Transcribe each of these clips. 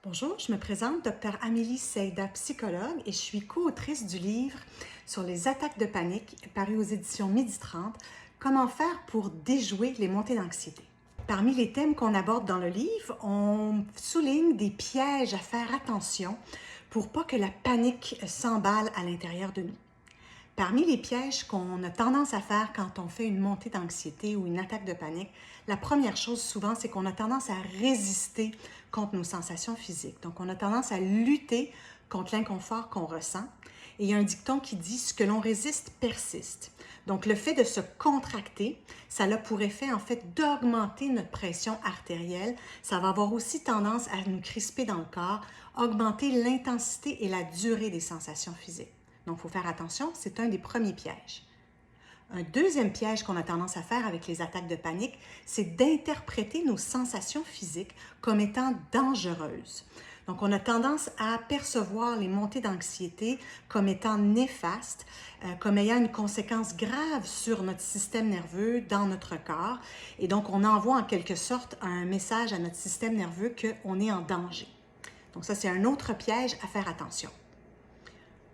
Bonjour, je me présente, Dr Amélie Seyda, psychologue, et je suis co-autrice du livre sur les attaques de panique, paru aux éditions Midi 30, Comment faire pour déjouer les montées d'anxiété. Parmi les thèmes qu'on aborde dans le livre, on souligne des pièges à faire attention pour pas que la panique s'emballe à l'intérieur de nous. Parmi les pièges qu'on a tendance à faire quand on fait une montée d'anxiété ou une attaque de panique, la première chose souvent, c'est qu'on a tendance à résister contre nos sensations physiques. Donc, on a tendance à lutter contre l'inconfort qu'on ressent. Et il y a un dicton qui dit « ce que l'on résiste persiste ». Donc, le fait de se contracter, ça a pour effet, en fait, d'augmenter notre pression artérielle. Ça va avoir aussi tendance à nous crisper dans le corps, augmenter l'intensité et la durée des sensations physiques. Donc, il faut faire attention, c'est un des premiers pièges. Un deuxième piège qu'on a tendance à faire avec les attaques de panique, c'est d'interpréter nos sensations physiques comme étant dangereuses. Donc, on a tendance à percevoir les montées d'anxiété comme étant néfastes, comme ayant une conséquence grave sur notre système nerveux, dans notre corps. Et donc, on envoie en quelque sorte un message à notre système nerveux qu'on est en danger. Donc, ça, c'est un autre piège à faire attention.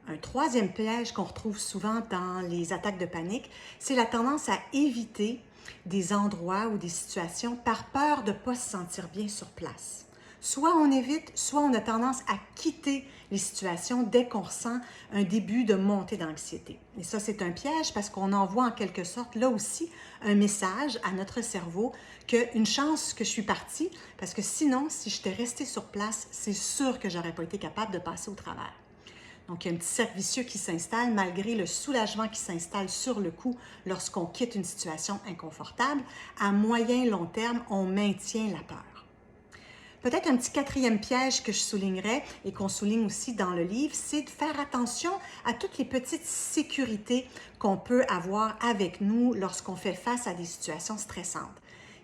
Un troisième piège qu'on retrouve souvent dans les attaques de panique, c'est la tendance à éviter des endroits ou des situations par peur de ne pas se sentir bien sur place. Soit on évite, soit on a tendance à quitter les situations dès qu'on ressent un début de montée d'anxiété. Et ça, c'est un piège parce qu'on envoie en quelque sorte, là aussi, un message à notre cerveau qu'une chance que je suis partie, parce que sinon, si j'étais restée sur place, c'est sûr que je n'aurais pas été capable de passer au travers. Donc, il y a un petit cercle vicieux qui s'installe malgré le soulagement qui s'installe sur le coup lorsqu'on quitte une situation inconfortable. À moyen long terme, on maintient la peur. Peut-être un petit quatrième piège que je soulignerais et qu'on souligne aussi dans le livre, c'est de faire attention à toutes les petites sécurités qu'on peut avoir avec nous lorsqu'on fait face à des situations stressantes.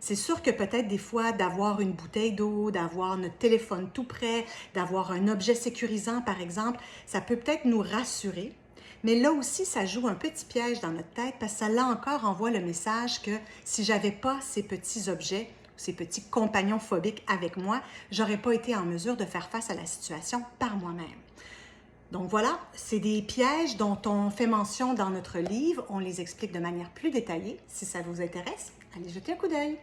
C'est sûr que peut-être des fois d'avoir une bouteille d'eau, d'avoir notre téléphone tout près, d'avoir un objet sécurisant par exemple, ça peut peut-être nous rassurer. Mais là aussi, ça joue un petit piège dans notre tête parce que ça là encore envoie le message que si j'avais pas ces petits objets, ces petits compagnons phobiques avec moi, j'aurais pas été en mesure de faire face à la situation par moi-même. Donc voilà, c'est des pièges dont on fait mention dans notre livre. On les explique de manière plus détaillée. Si ça vous intéresse, allez jeter un coup d'œil.